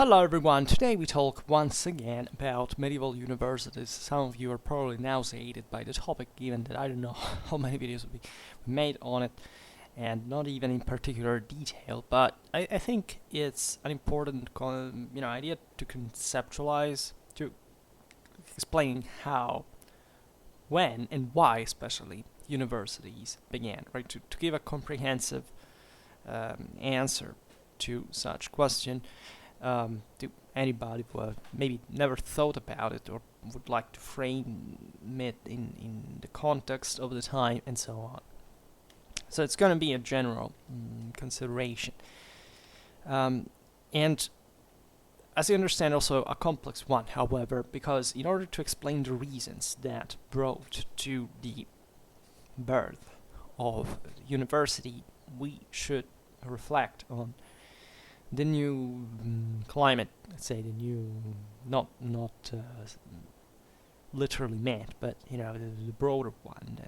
Hello everyone, today we talk once again about medieval universities. Some of you are probably nauseated by the topic, given that I don't know how many videos will be made on it, and not even in particular detail, but I think it's an important idea to conceptualize, to explain how, when, and why especially universities began, right? To give a comprehensive answer to such question to anybody who maybe never thought about it or would like to frame it in the context of the time and so on. So it's going to be a general consideration. And as you understand, also a complex one, however, because in order to explain the reasons that brought to the birth of university, we should reflect on the new climate, let's say the new, not literally meant, but the broader one,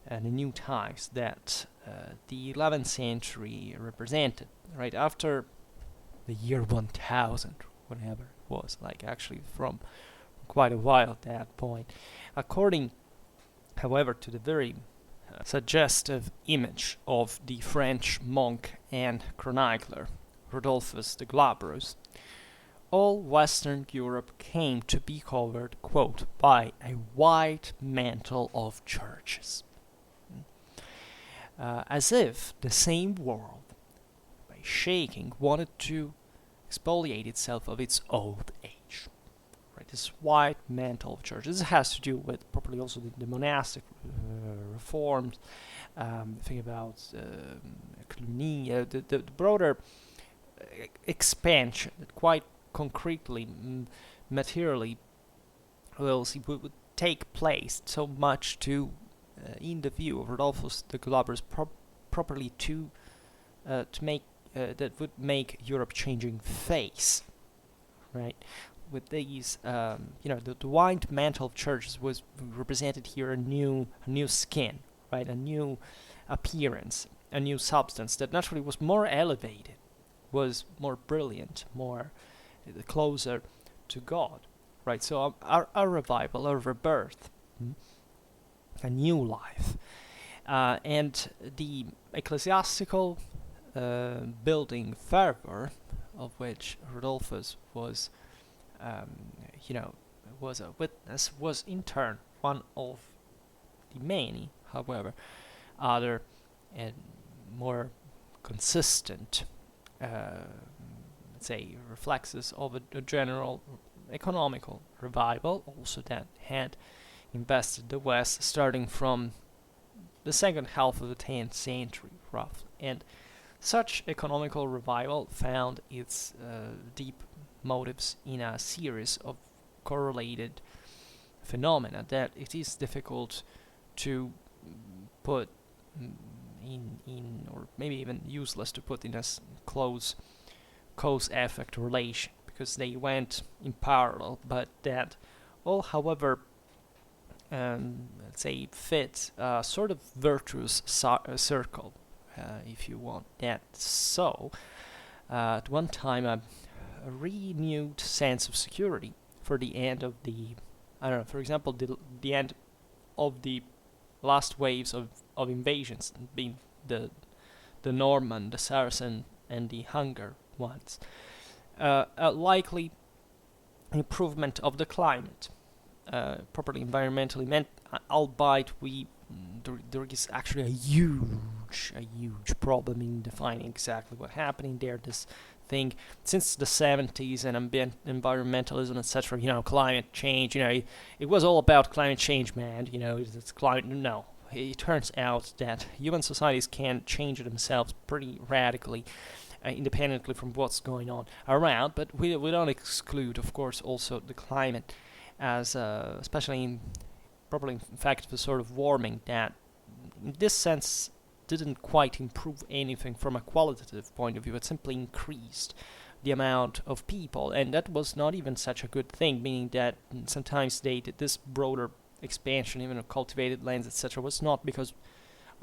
the new times that the 11th century represented, right after the year 1000, whatever it was, like actually from quite a while at that point. According, however, to the very suggestive image of the French monk and chronicler Rodolphus the Glabrous, all Western Europe came to be covered, quote, by a white mantle of churches. As if the same world, by shaking, wanted to exfoliate itself of its old age. Right, this white mantle of churches. This has to do with probably also the monastic reforms. Think about Cluny, the broader expansion that quite concretely, materially, would take place so much to, in the view of Rodolphus the Glabrous, properly to make that would make Europe changing face, right? With these, the white mantle of churches was represented here a new skin, right? A new appearance, a new substance that naturally was more elevated, was more brilliant, more closer to God, right? So a revival, a rebirth, a new life, and the ecclesiastical building fervor, of which Rodolphus was, was a witness, was in turn one of the many, however, other and more consistent let's say reflexes of a general economical revival, also that had invested the West starting from the second half of the 10th century, roughly. And such economical revival found its deep motives in a series of correlated phenomena that it is difficult to put in or maybe even useless to put in a close cause-effect relation, because they went in parallel, but that all, however, let's say, fit a sort of virtuous circle, if you want that. So, at one time, a renewed sense of security for the end of the, for example, the end of the last waves of invasions, being the Norman, the Saracen, and the Hunger ones. A likely improvement of the climate, properly environmentally meant, albeit there is actually a huge problem in defining exactly what happening there. This thing since the 70s and environmentalism, etc. Climate change. It was all about climate change, man. It's climate. No, it turns out that human societies can change themselves pretty radically, independently from what's going on around. But we don't exclude, of course, also the climate as, especially in fact, the sort of warming that, in this sense, didn't quite improve anything from a qualitative point of view. It simply increased the amount of people, and that was not even such a good thing, meaning that sometimes this broader expansion, even of cultivated lands, etc., was not because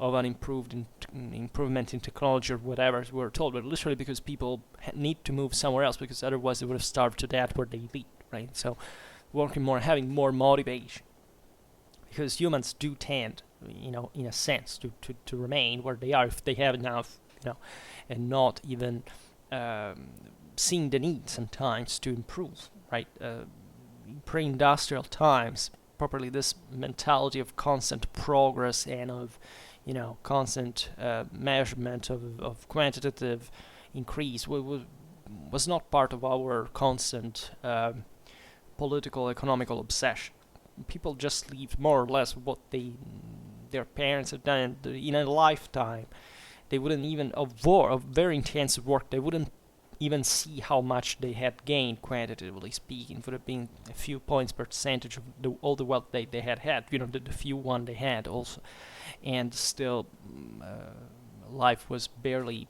of an improvement in technology or whatever we're told, but literally because people need to move somewhere else, because otherwise they would have starved to death where they live, right? So working more, having more motivation, because humans do tend, in a sense, to remain where they are if they have enough, and not even seeing the need sometimes to improve, right? In pre-industrial times, properly, this mentality of constant progress and of, constant measurement of quantitative increase was not part of our constant political, economical obsession. People just lived more or less what their parents have done in a lifetime. They wouldn't even, of very intensive work, they wouldn't even see how much they had gained quantitatively speaking. It would have been a few points percentage of all the wealth they had, the few one they had also. And still, life was barely,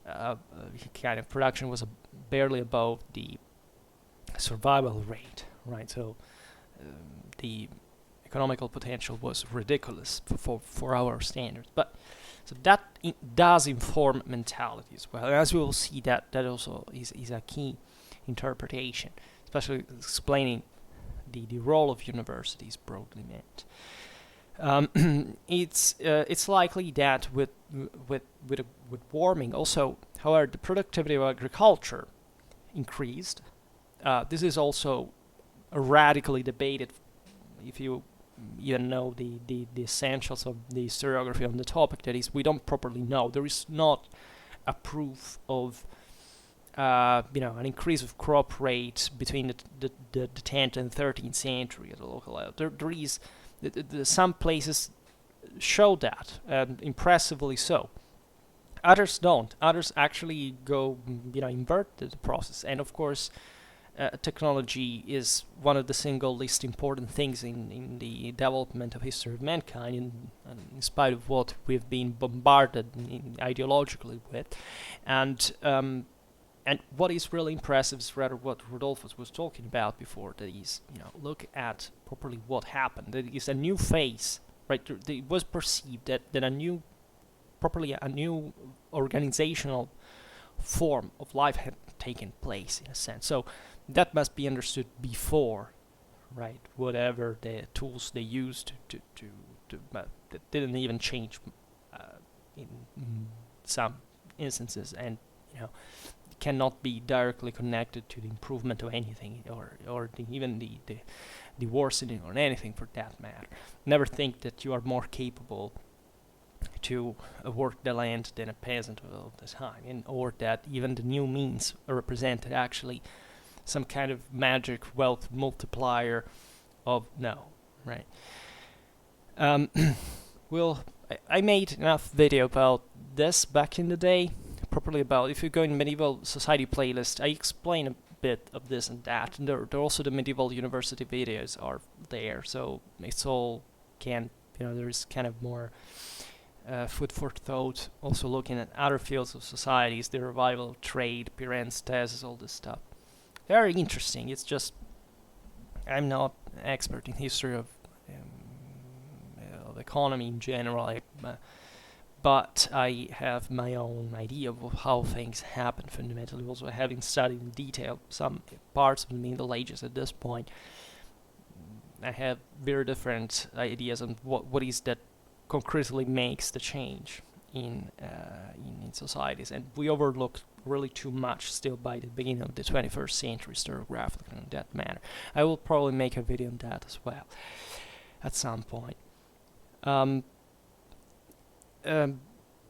kind of production was barely above the survival rate, right? So the economical potential was ridiculous for our standards. But so that does inform mentality as well. And as we will see, that also is a key interpretation, especially explaining the role of universities broadly meant. It's likely that with warming also, however, the productivity of agriculture increased. This is also radically debated, if you know the essentials of the historiography on the topic. That is, we don't properly know. There is not a proof of an increase of crop rate between the 10th and 13th century at the local level. There is some places show that, impressively so. Others don't. Others actually go invert the process. And of course, technology is one of the single least important things in the development of history of mankind, in spite of what we've been bombarded ideologically with. And what is really impressive is rather what Rodolphus was talking about before, that is, look at properly what happened. That is a new phase, right? It was perceived that a new organizational form of life had taken place, in a sense. So that must be understood before, right? Whatever the tools they used that didn't even change in some instances, and cannot be directly connected to the improvement of anything, or even the worsening or anything for that matter. Never think that you are more capable to work the land than a peasant of the time, or that even the new means represented actually some kind of magic wealth multiplier of no, right? I made enough video about this back in the day, properly about, if you go in medieval society playlist, I explain a bit of this and that, and there also the medieval university videos are there, so it's all there's kind of more food for thought, also looking at other fields of societies, the revival of trade, Piren's thesis, all this stuff. Very interesting. It's just, I'm not an expert in history of economy in general, but I have my own idea of how things happen fundamentally. Also, having studied in detail some parts of the Middle Ages at this point, I have very different ideas on what is that concretely makes the change in societies, and we overlook really too much still by the beginning of the 21st century historiographically in that manner. I will probably make a video on that as well at some point.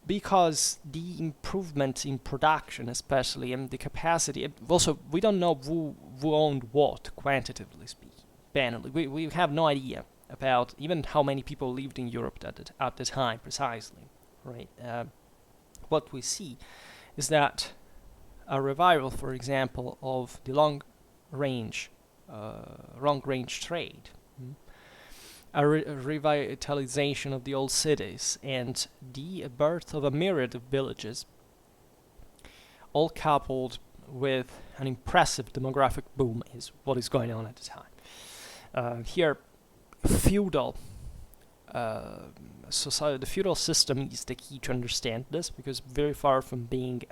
Because the improvement in production, especially, and the capacity, also we don't know who owned what, quantitatively speaking, banally. We have no idea about even how many people lived in Europe at the time precisely, right? What we see is that a revival, for example, of the long-range trade, a revitalization of the old cities, and the birth of a myriad of villages, all coupled with an impressive demographic boom, is what is going on at the time. Here, feudal society, the feudal system is the key to understand this, because very far from being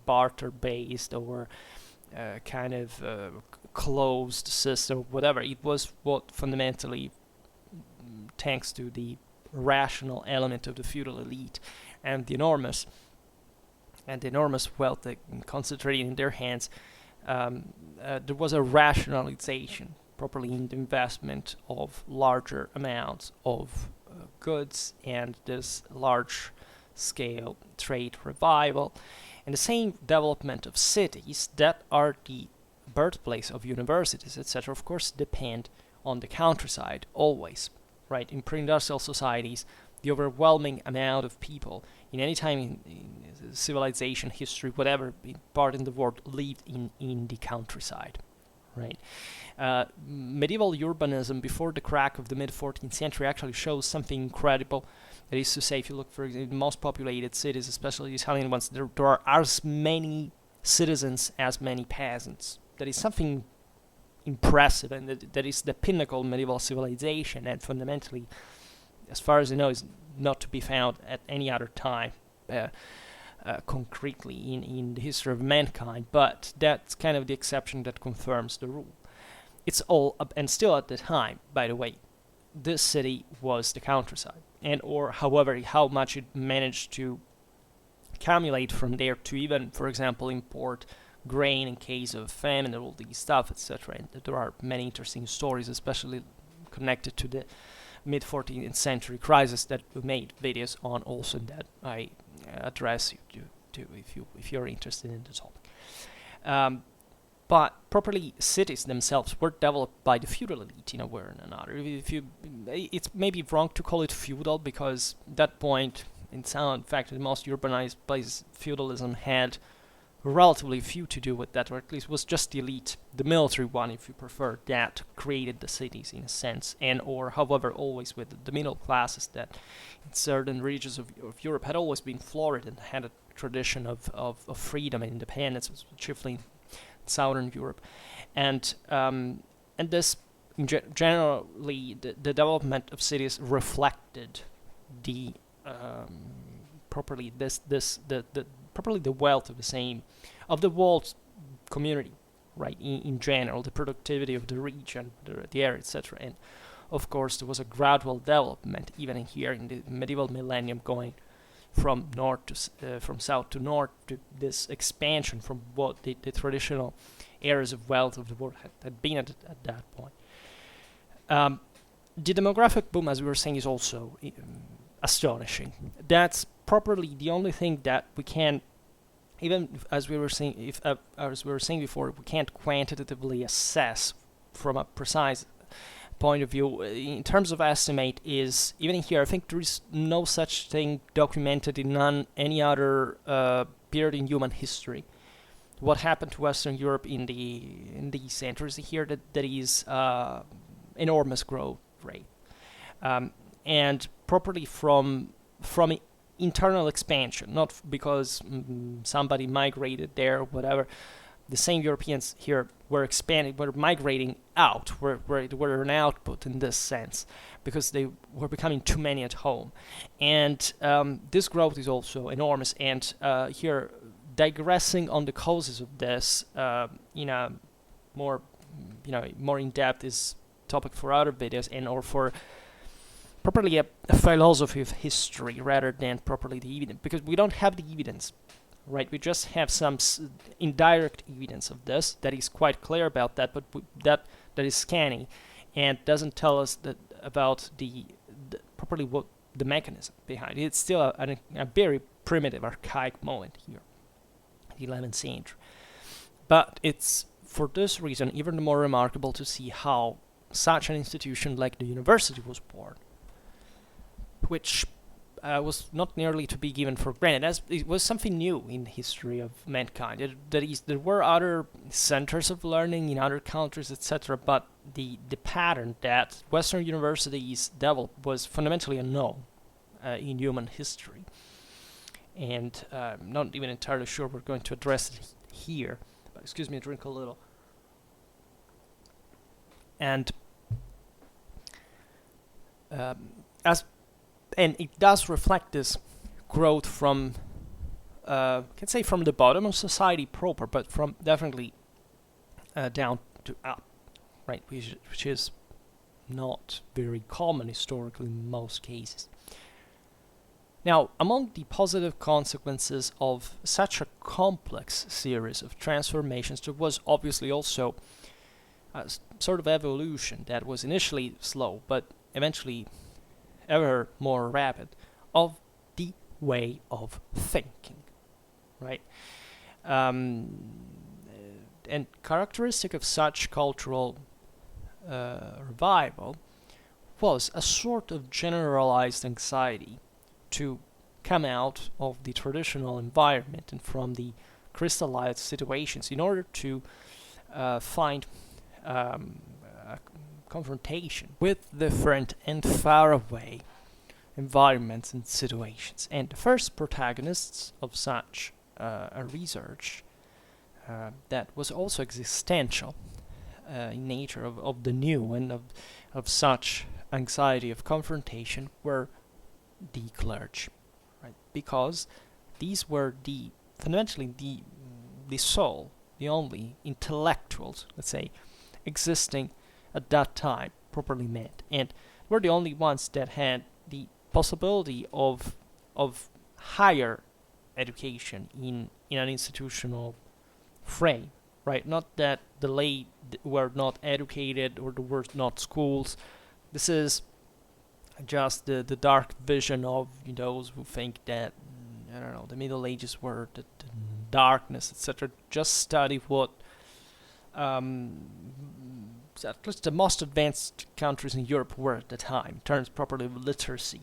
barter-based or kind of closed system, whatever, it was what fundamentally, thanks to the rational element of the feudal elite and the enormous wealth that concentrated in their hands, there was a rationalization properly in the investment of larger amounts of goods and this large scale trade revival, and the same development of cities that are the birthplace of universities, etc., of course, depend on the countryside always, right? In pre-industrial societies, the overwhelming amount of people in any time in civilization, history, whatever part in the world, lived in the countryside, right? Medieval urbanism before the crack of the mid-14th century actually shows something incredible. That is to say, if you look for the most populated cities, especially the Italian ones, there are as many citizens as many peasants. That is something impressive, and that is the pinnacle of medieval civilization, and fundamentally, as far as I know, is not to be found at any other time concretely in the history of mankind. But that's kind of the exception that confirms the rule. It's all up, and still at the time, by the way, this city was the countryside, and or however how much it managed to accumulate from there to even, for example, import grain in case of famine and all these stuff, etc. And there are many interesting stories, especially connected to the mid-14th century crisis, that we made videos on also, that I address you to if you're interested in the topic. But properly, cities themselves were developed by the feudal elite in a way or another. It's maybe wrong to call it feudal, because at that point, in fact, the most urbanized places, feudalism had relatively few to do with that, or at least was just the elite, the military one, if you prefer, that created the cities in a sense, and or however, always with the middle classes that in certain regions of Europe had always been florid and had a tradition of freedom and independence, chiefly Southern Europe, and this generally the development of cities reflected the properly properly the wealth of the world's community, right? In general, the productivity of the region, the area, etc. And of course, there was a gradual development even in here in the medieval millennium, going from from south to north, to this expansion from what the traditional areas of wealth of the world had been at that point. The demographic boom, as we were saying, is also astonishing. That's properly the only thing that we can, even as we were saying, as we were saying before, we can't quantitatively assess from a precise point of view in terms of estimate. Is even here, I think there is no such thing documented in any other period in human history. What happened to Western Europe in the centuries here, that is enormous growth rate, and properly from internal expansion, not because somebody migrated there or whatever. The same Europeans here were expanding, were migrating out, were an output in this sense, because they were becoming too many at home. And this growth is also enormous. And here, digressing on the causes of this, in a more, more in-depth is topic for other videos, and or for properly a philosophy of history rather than properly the evidence, because we don't have the evidence. Right, we just have some indirect evidence of this that is quite clear about that, but that is scanny and doesn't tell us that about the properly what the mechanism behind it. It's still a very primitive, archaic moment here, the 11th century. But it's for this reason even more remarkable to see how such an institution like the university was born, which was not nearly to be given for granted, as it was something new in the history of mankind. There were other centers of learning in other countries, etc., but the pattern that Western universities developed was fundamentally unknown in human history. And I'm not even entirely sure we're going to address it here. But excuse me, drink a little. And as And it does reflect this growth from, can say from the bottom of society proper, but from definitely down to up, right? Which is not very common historically in most cases. Now, among the positive consequences of such a complex series of transformations, there was obviously also a sort of evolution that was initially slow, but eventually ever more rapid, of the way of thinking, right? And characteristic of such cultural revival was a sort of generalized anxiety to come out of the traditional environment and from the crystallized situations in order to find a confrontation with different and faraway environments and situations. And the first protagonists of such a research that was also existential in nature of the new and of such anxiety of confrontation were the clergy, right? Because these were fundamentally the sole, the only intellectuals, let's say, existing at that time, properly meant, and were the only ones that had the possibility of higher education in an institutional frame, right? Not that the lay were not educated or there were not schools. This is just the dark vision of those who think that, I don't know, the Middle Ages were the darkness, etc. Just study what at least the most advanced countries in Europe were at the time, in terms properly of literacy,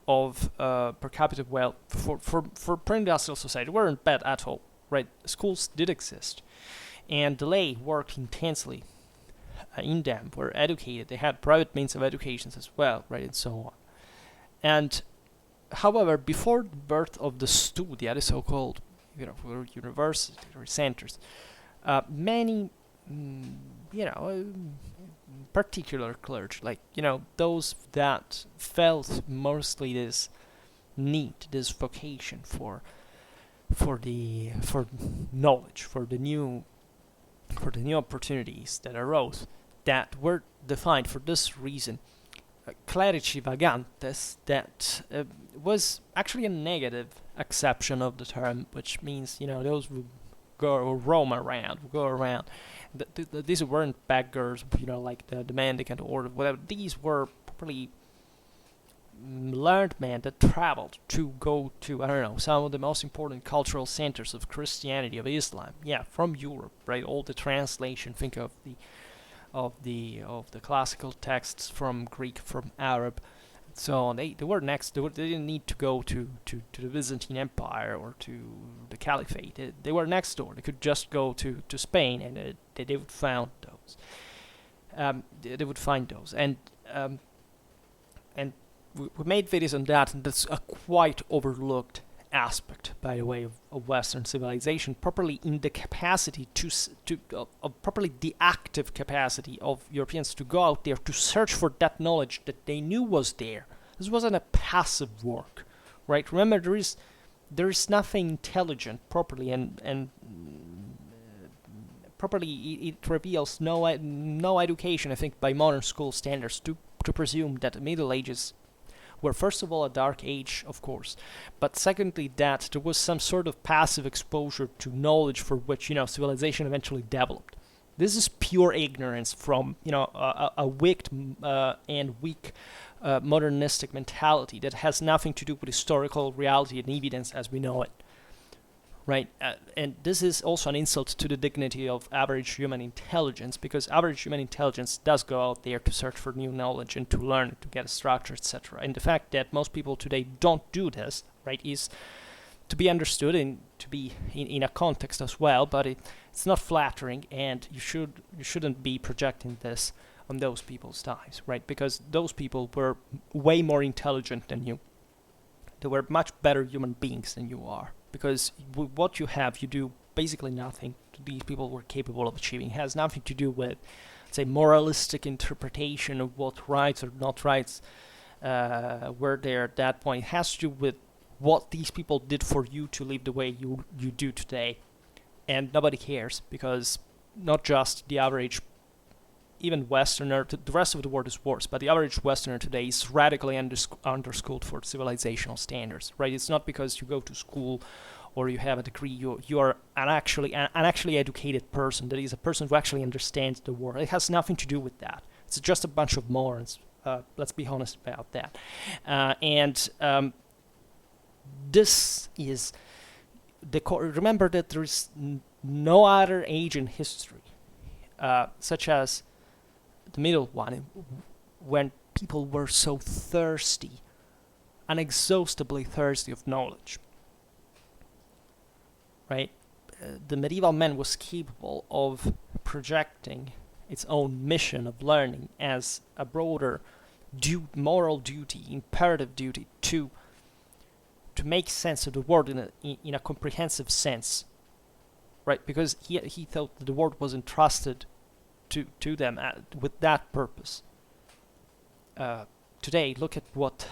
of per capita wealth for pre-industrial society. Weren't bad at all, right? Schools did exist, and the lay worked intensely in them, were educated. They had private means of education as well, right, and so on. And however, before the birth of the studia, the so-called university centers, many particular clergy, like those that felt mostly this need, this vocation for knowledge, for the new opportunities that arose, that were defined for this reason, clerici vagantes, that was actually a negative acception of the term, which means those who roam around, go around. These weren't beggars, like the mendicant or whatever. These were probably learned men that traveled to go to, I don't know, some of the most important cultural centers of Christianity, of Islam, from Europe, right? All the translation, think of the classical texts from Greek, from Arab, so on. They were next. They didn't need to go to the Byzantine Empire or to the Caliphate. They were next door. They could just go to Spain, and they would find those. They would find those, and we made videos on that, and that's a quite overlooked aspect, by the way, of Western civilization, properly in the capacity properly the active capacity of Europeans to go out there to search for that knowledge that they knew was there. This wasn't a passive work, right? Remember, there is nothing intelligent properly, and properly it reveals no education, I think, by modern school standards to presume that the Middle Ages were, first of all, a dark age, of course, but secondly, that there was some sort of passive exposure to knowledge for which civilization eventually developed. This is pure ignorance from a weak modernistic mentality that has nothing to do with historical reality and evidence as we know it, right? And this is also an insult to the dignity of average human intelligence, because average human intelligence does go out there to search for new knowledge and to learn, to get a structure, etc. And the fact that most people today don't do this, right, is to be understood and to be in a context as well, but it's not flattering, and you shouldn't be projecting this on those people's times, right? Because those people were way more intelligent than you. They were much better human beings than you are. Because what you have, you do basically nothing these people were capable of achieving. It has nothing to do with, say, moralistic interpretation of what rights or not rights were there at that point. It has to do with what these people did for you to live the way you do today. And nobody cares, because not just the average, even Westerner, the rest of the world is worse, but the average Westerner today is radically underschooled for civilizational standards, right? It's not because you go to school or you have a degree, you are an actually educated person, that is a person who actually understands the world. It has nothing to do with that. It's just a bunch of morons. Let's be honest about that. This is the remember that there is no other age in history, such as the middle one, when people were so thirsty, inexhaustibly thirsty of knowledge. Right? The medieval man was capable of projecting its own mission of learning as a broader moral duty, imperative duty to make sense of the world in a comprehensive sense, right? Because he thought that the world was entrusted to them with that purpose. Today, look at what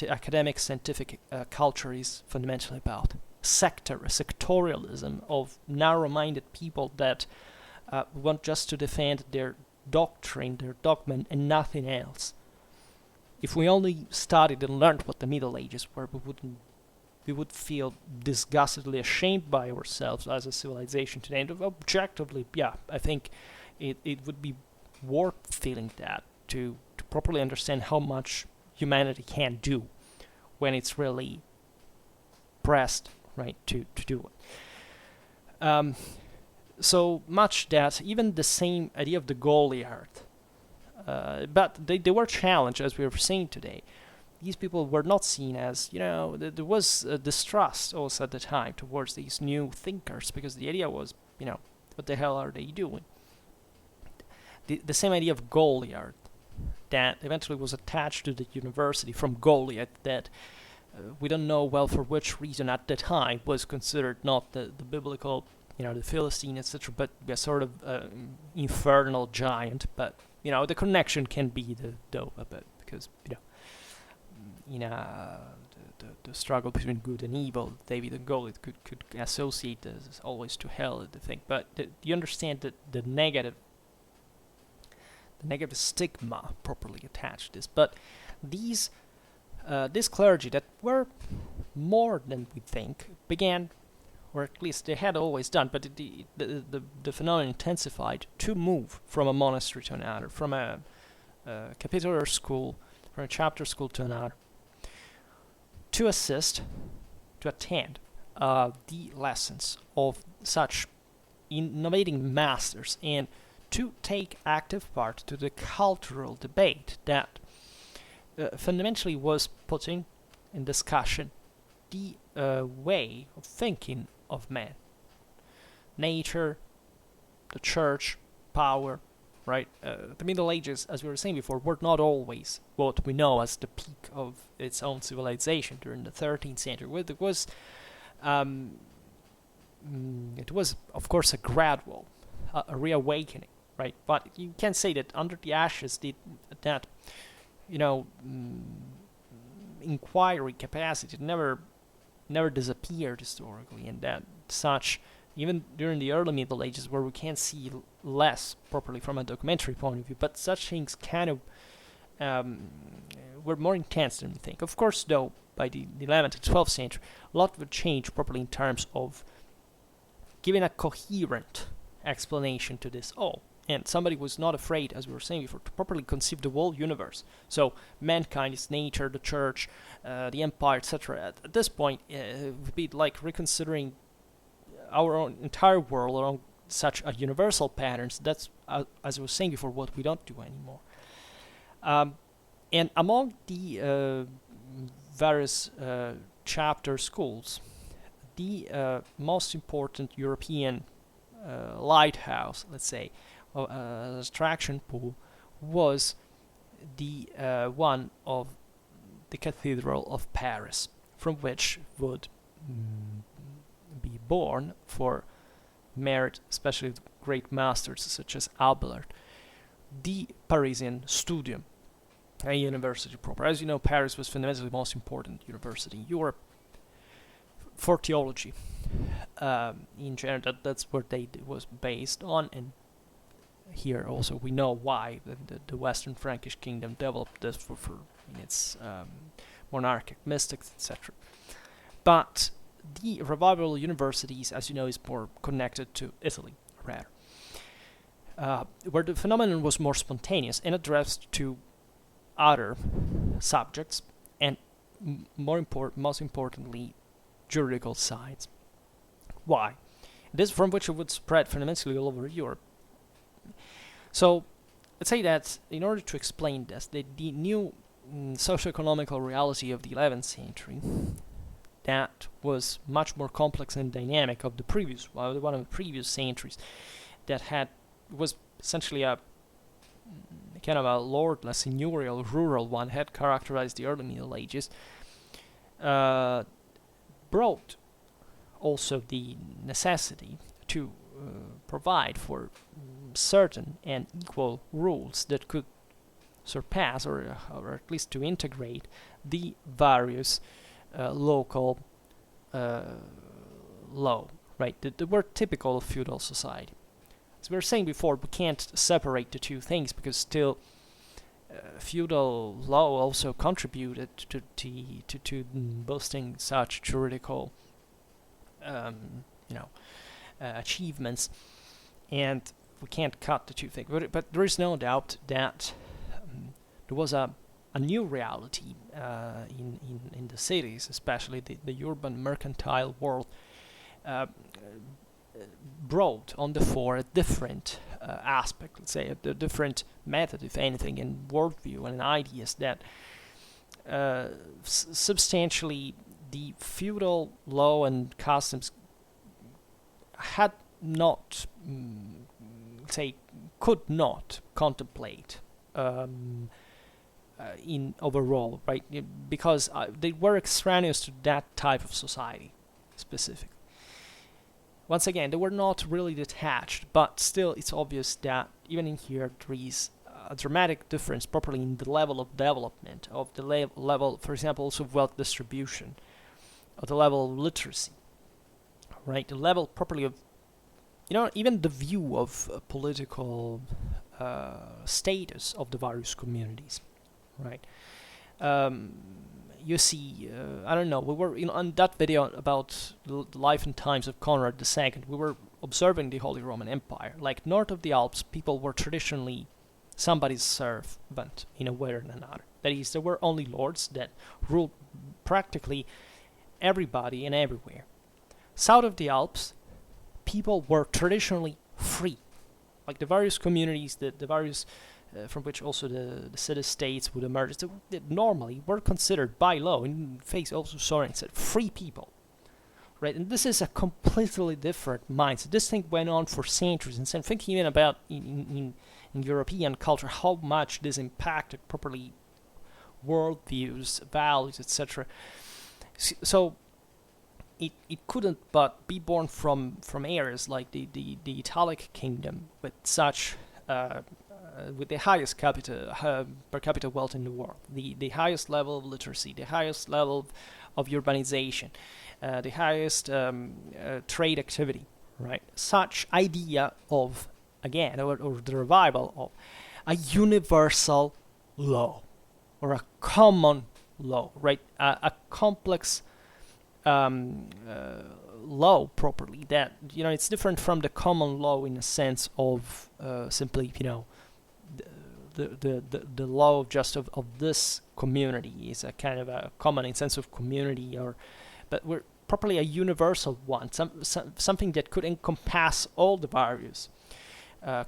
academic scientific culture is fundamentally about. Sectorialism of narrow-minded people that want just to defend their doctrine, their dogma, and nothing else. If we only studied and learned what the Middle Ages were, we would feel disgustedly ashamed by ourselves as a civilization today. And objectively, yeah, I think it would be worth feeling that to properly understand how much humanity can do when it's really pressed, right, to do it. So much that even the same idea of the Goliath, but they were challenged, as we were saying today. These people were not seen as, there was distrust also at the time towards these new thinkers, because the idea was, what the hell are they doing? The same idea of Goliath that eventually was attached to the university from Goliath, that we don't know well for which reason at the time was considered not the biblical, the Philistine, etc., but a sort of infernal giant. But, the connection can be though a bit, because, the struggle between good and evil, David and Goliath could associate this as always to hell, I think. But you understand that the negative stigma properly attached to this. But these this clergy that were more than we think began, or at least they had always done, but the phenomenon intensified, to move from a monastery to another, from a capitular school, from a chapter school to another, to attend the lessons of such innovating masters, and to take active part to the cultural debate that fundamentally was putting in discussion the way of thinking of man, nature, the church, power, right? The Middle Ages, as we were saying before, were not always what we know as the peak of its own civilization during the 13th century. It was, of course, a gradual, a reawakening, right? But you can say that under the ashes, that inquiry capacity never disappeared historically, and that such, even during the early Middle Ages, where we can see less properly from a documentary point of view, but such things kind of were more intense than we think. Of course, though, by the 11th and 12th century, a lot would change properly in terms of giving a coherent explanation to this all. And somebody was not afraid, as we were saying before, to properly conceive the whole universe. So mankind is nature, the church, the empire, etc. At this point, it would be like reconsidering our own entire world along such a universal patterns. That's, as I was saying before, what we don't do anymore. And among the various chapter schools, the most important European lighthouse, let's say, attraction pool, was the one of the Cathedral of Paris, from which would be born, for merit, especially great masters such as Abelard, the Parisian Studium, a university proper. As you know, Paris was fundamentally the most important university in Europe for theology. In general, that's where they was based on, and here also we know why the Western Frankish kingdom developed this for in its monarchic mystics, etc. But the revival universities, as you know, is more connected to Italy, rather, where the phenomenon was more spontaneous and addressed to other subjects, and most importantly, juridical science. Why? This from which it would spread fundamentally all over Europe. So, let's say that in order to explain this, the new socio-economical reality of the 11th century, that was much more complex and dynamic of the previous one of the previous centuries, that was essentially a kind of a lordless, seigneurial, rural one, had characterized the early Middle Ages, brought also the necessity to provide for certain and equal rules that could surpass or at least to integrate the various local law, right? That were typical of feudal society. As we were saying before, we can't separate the two things because still feudal law also contributed to boosting such juridical achievements, and we can't cut the two things. But there is no doubt that there was a new reality in the cities, especially the urban mercantile world, brought on the fore a different aspect, let's say, a different method, if anything, and worldview and ideas that substantially the feudal law and customs had not, could not contemplate in overall, right? Because they were extraneous to that type of society specifically. Once again, they were not really detached, but still it's obvious that even in here there is a dramatic difference properly in the level of development, of the level, for example, also of wealth distribution, of the level of literacy, right? The level properly of, even the view of political status of the various communities, right? You see, I don't know, we were on that video about the life and times of Conrad II, we were observing the Holy Roman Empire. Like, north of the Alps, people were traditionally somebody's servant in a way or another. That is, there were only lords that ruled practically everybody and everywhere. South of the Alps, people were traditionally free. Like the various communities, the various from which also the city-states would emerge, that normally were considered by law, in face also Soren said, free people, right? And this is a completely different mindset. This thing went on for centuries, and so thinking even about in European culture, how much this impacted properly worldviews, values, etc. So it couldn't but be born from areas like the Italic kingdom with such with the highest per capita wealth in the world, the highest level of literacy, the highest level of urbanization, the highest trade activity, right? Such idea of, again, or the revival of a universal law, or a common law, right? A complex law properly, that, it's different from the common law in a sense of simply, the law just of this community is a kind of a common sense of community, but we're properly a universal one, something that could encompass all the various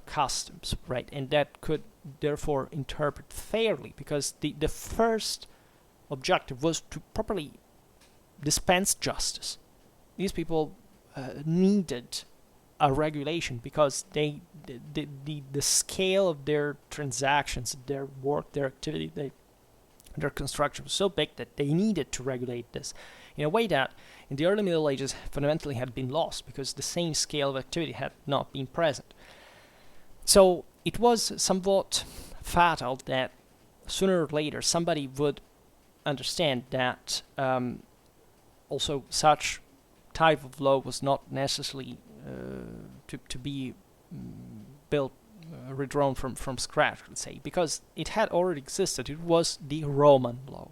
customs, right? And that could therefore interpret fairly, because the first objective was to properly dispense justice. These people needed a regulation because the scale of their transactions, their work, their activity, their construction was so big that they needed to regulate this in a way that in the early Middle Ages fundamentally had been lost, because the same scale of activity had not been present. So it was somewhat fatal that sooner or later somebody would understand that also such type of law was not necessarily to be built, redrawn from scratch, let's say, because it had already existed. It was the Roman law,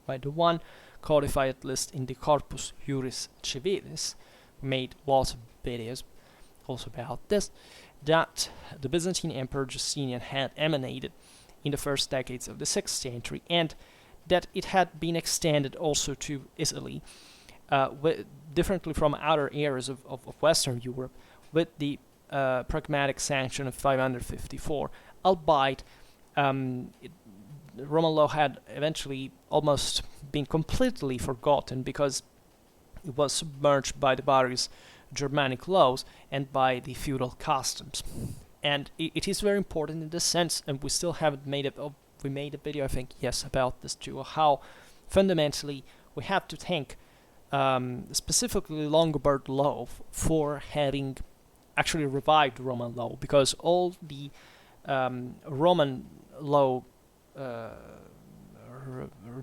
right? The one codified at least in the Corpus Juris Civilis. We made lots of videos also about this, that the Byzantine Emperor Justinian had emanated in the first decades of the 6th century, and that it had been extended also to Italy, differently from other areas of Western Europe, with the pragmatic sanction of 554, albeit Roman law had eventually almost been completely forgotten because it was submerged by the various Germanic laws and by the feudal customs. And it is very important in this sense, and we still haven't made it. We made a video, I think, yes, about this too, how fundamentally we have to thank specifically Lombard law for having actually revived Roman law, because all the Roman law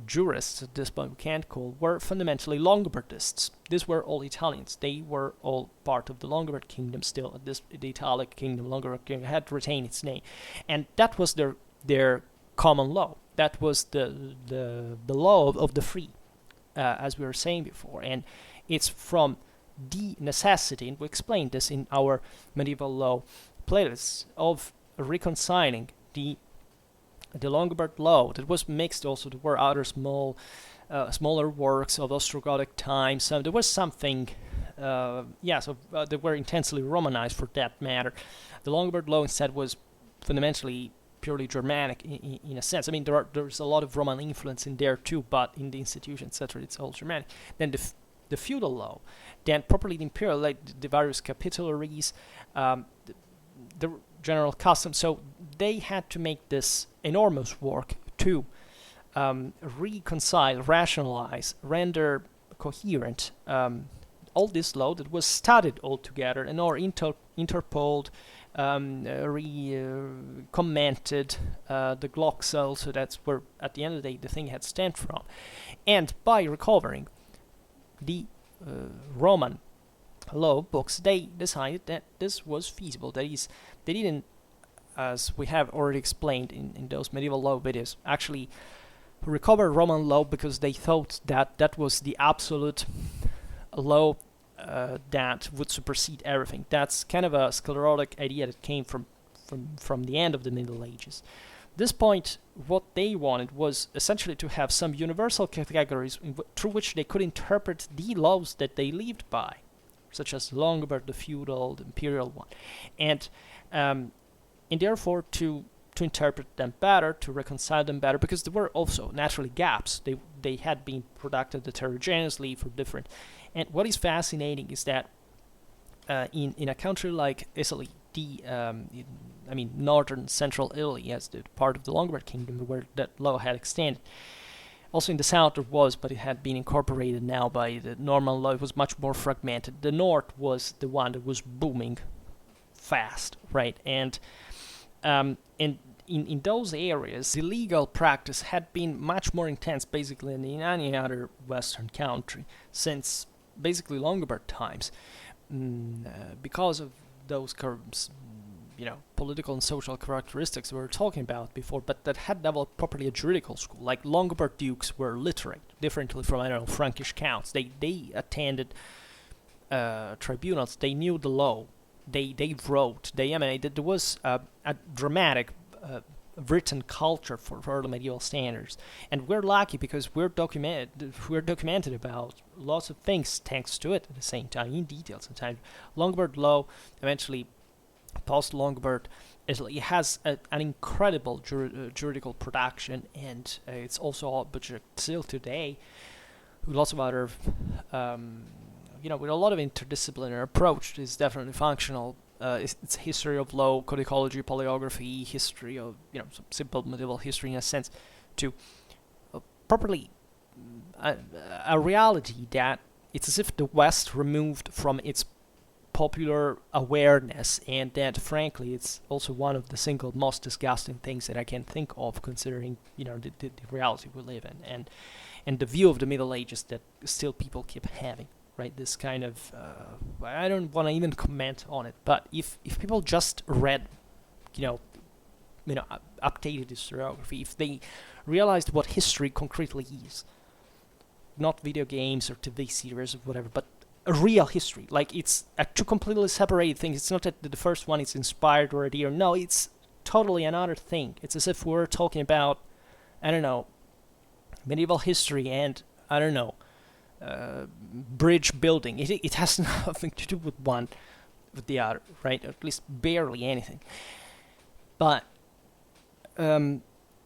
jurists at this point we can't call were fundamentally Lombardists. These were all Italians. They were all part of the Lombard kingdom still. The Italic kingdom, Lombard kingdom, had retained its name, and that was their common law. That was the law of the free, as we were saying before. And it's from the necessity, and we explained this in our medieval law playlists, of reconciling the Lombard law that was mixed also. There were other smaller works of Ostrogothic times. So there was something, they were intensely Romanized for that matter. The Lombard law instead was fundamentally purely Germanic in a sense. I mean, there's a lot of Roman influence in there too, but in the institution, etc., it's all Germanic. Then the feudal law, then properly the imperial, like the various capitularies, the general customs. So they had to make this enormous work to reconcile, rationalize, render coherent all this law that was studied all together and or interpoled, commented, the gloxal, so that's where at the end of the day the thing had stemmed from. And by recovering the Roman law books, they decided that this was feasible. That is, they didn't, as we have already explained in those medieval law videos, actually recover Roman law because they thought that that was the absolute law that would supersede everything. That's kind of a sclerotic idea that came from the end of the Middle Ages. At this point, what they wanted was essentially to have some universal categories through which they could interpret the laws that they lived by, such as Lombard, the feudal, the imperial one, and therefore to interpret them better, to reconcile them better, because there were also naturally gaps. They had been produced heterogeneously for different. And what is fascinating is that in a country like Italy, northern central Italy, as the part of the Lombard kingdom where that law had extended. Also in the south there was, but it had been incorporated now by the Norman law. It was much more fragmented. The north was the one that was booming fast, right? And in those areas, the legal practice had been much more intense, basically, than in any other Western country since basically Lombard times, because of those political and social characteristics we were talking about before, but that had developed properly a juridical school. Like Lombard dukes were literate, differently from, Frankish counts. They attended tribunals. They knew the law. They wrote. There was a dramatic written culture for early medieval standards, and we're lucky because we're documented about lots of things thanks to it at the same time in detail. Sometimes Lombard law, eventually post-Lombard Italy, has an incredible juridical production, and it's also all budget still today with lots of other with a lot of interdisciplinary approach. Is definitely functional. It's history of law, codicology, paleography, history of some simple medieval history in a sense, to properly a reality that it's as if the West removed from its popular awareness, and that frankly it's also one of the single most disgusting things that I can think of, considering the reality we live in, and the view of the Middle Ages that still people keep having, right? This kind of I don't want to even comment on it, but if people just read updated historiography, if they realized what history concretely is, not video games or TV series or whatever, but a real history. Like, it's two completely separated things. It's not that the first one is inspired already, or no, it's totally another thing. It's as if we're talking about, I don't know, medieval history and, I don't know, bridge building. It has nothing to do with one with the other, right? At least barely anything. But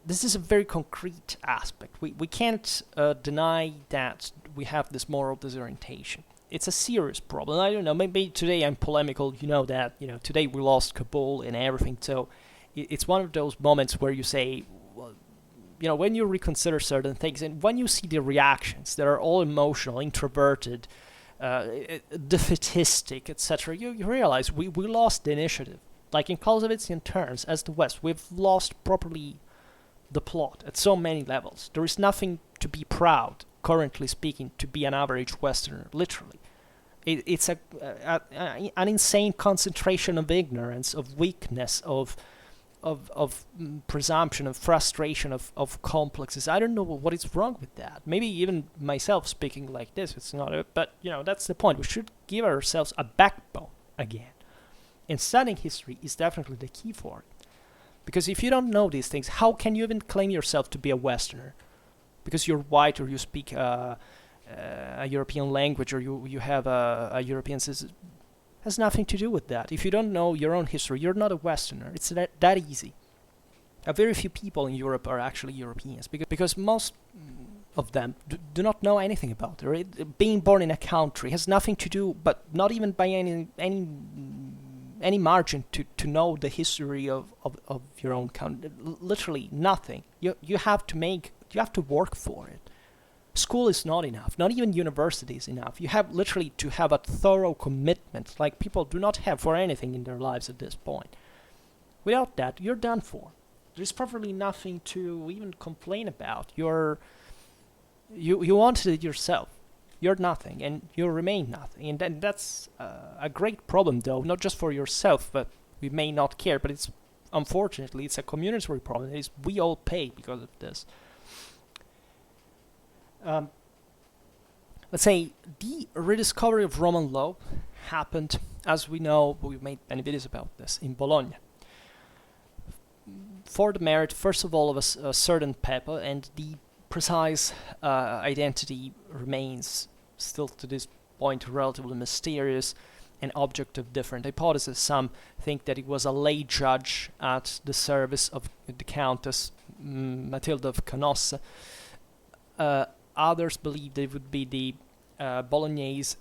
this is a very concrete aspect. We can't deny that we have this moral disorientation. It's a serious problem. I don't know, maybe today I'm polemical, that, today we lost Kabul and everything, so it's one of those moments where you say, well, when you reconsider certain things, and when you see the reactions that are all emotional, introverted, defeatistic, etc., you realize we lost the initiative. Like in Clausewitzian terms, as the West, we've lost properly the plot at so many levels. There is nothing to be proud, currently speaking, to be an average Westerner, literally. It's an insane concentration of ignorance, of weakness, of presumption, of frustration, of complexes. I don't know what is wrong with that. Maybe even myself speaking like this, it's not, but that's the point. We should give ourselves a backbone again. And studying history is definitely the key for it. Because if you don't know these things, how can you even claim yourself to be a Westerner? Because you're white, or you speak a European language, or you have a European citizen. Has nothing to do with that. If you don't know your own history, you're not a Westerner. It's that easy. Very few people in Europe are actually Europeans, because most of them do not know anything about it. Right? Being born in a country has nothing to do, but not even by any margin to know the history of your own country. Literally nothing. You have to work for it. School is not enough. Not even university is enough. You have literally to have a thorough commitment, like people do not have for anything in their lives at this point. Without that, you're done for. There's probably nothing to even complain about. You wanted it yourself. You're nothing, and you'll remain nothing. And then that's a great problem, though, not just for yourself, but we may not care, but unfortunately, it's a community problem. We all pay because of this. Let's say the rediscovery of Roman law happened, as we know, we've made many videos about this, in Bologna. For the merit, first of all, of a certain Pepper, and the precise identity remains still to this point relatively mysterious and object of different hypotheses. Some think that it was a lay judge at the service of the Countess Matilda of Canossa. Others believe that it would be the Bolognese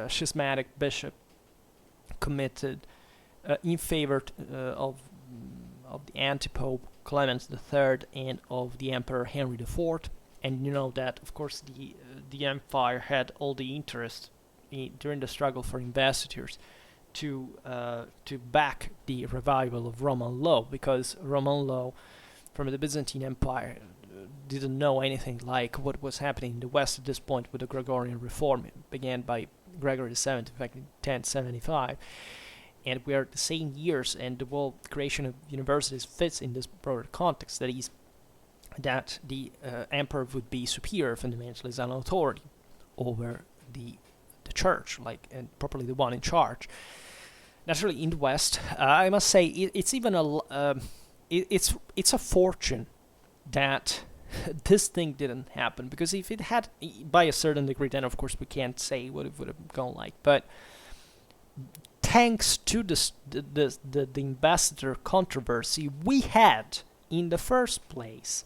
schismatic bishop committed in favor of the anti-pope Clement III and of the Emperor Henry IV. And you know that, of course, the empire had all the interest during the struggle for investitures to back the revival of Roman law, because Roman law from the Byzantine Empire didn't know anything like what was happening in the West at this point with the Gregorian reform. It began by Gregory VII, back in 1075. And we are the same years, and the whole creation of universities fits in this broader context, that is, that the emperor would be superior fundamentally as an authority over the church, and properly the one in charge. Naturally, in the West, I must say it's even it's a fortune that this thing didn't happen, because if it had, by a certain degree, then of course we can't say what it would have gone like. But thanks to the ambassador controversy, we had in the first place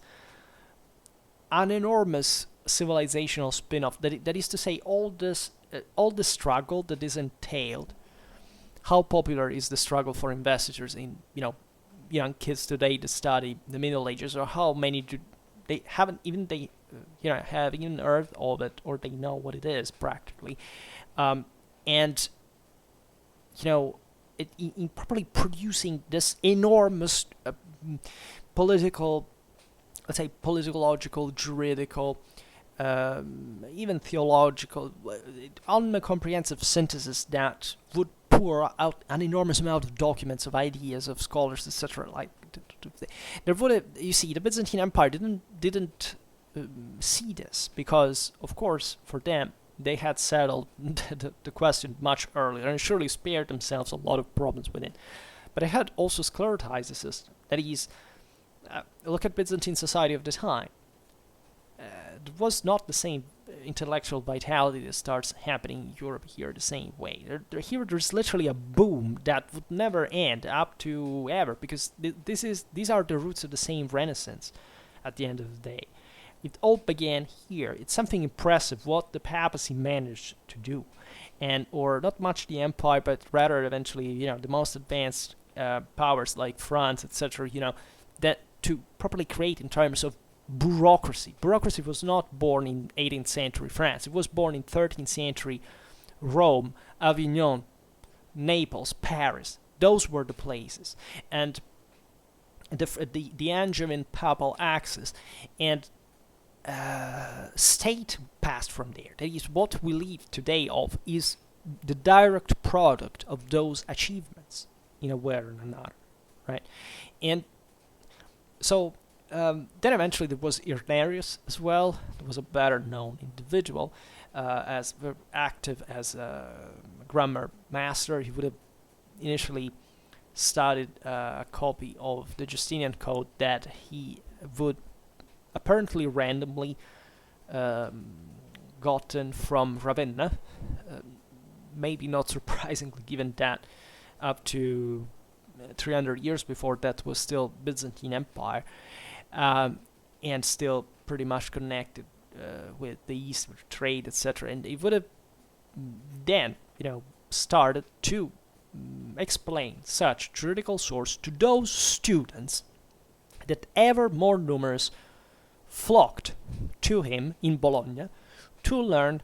an enormous civilizational spin-off. That is to say, all the struggle that is entailed. How popular is the struggle for investitures in young kids today to study the Middle Ages, or how many do they haven't even have even heard of it, or they know what it is practically, and in properly producing this enormous political, let's say, political, juridical, even theological, omnicomprehensive synthesis that would pour out an enormous amount of documents, of ideas, of scholars, etc. Like there would have, you see, the Byzantine Empire didn't see this because, of course, for them they had settled the question much earlier and surely spared themselves a lot of problems with it. But they had also sclerotized the system. That is, look at Byzantine society of the time. It was not the same intellectual vitality that starts happening in Europe here the same way. There's literally a boom that would never end up to ever, because these are the roots of the same Renaissance at the end of the day. It all began here. It's something impressive what the papacy managed to do, or not much the empire, but rather eventually, the most advanced powers like France, etc. That to properly create in terms of bureaucracy. Bureaucracy was not born in 18th century France. It was born in 13th century Rome, Avignon, Naples, Paris. Those were the places, and the Angevin papal axis and state passed from there. That is, what we live today of is the direct product of those achievements in a way or another, right? And so then eventually there was Irnerius as well. There was a better known individual, as very active as a grammar master. He would have initially studied a copy of the Justinian Code that he would apparently randomly gotten from Ravenna, maybe not surprisingly, given that up to 300 years before that was still Byzantine Empire, and still pretty much connected with the East, with trade, etc. And it would have then, started to explain such juridical source to those students that ever more numerous flocked to him in Bologna to learn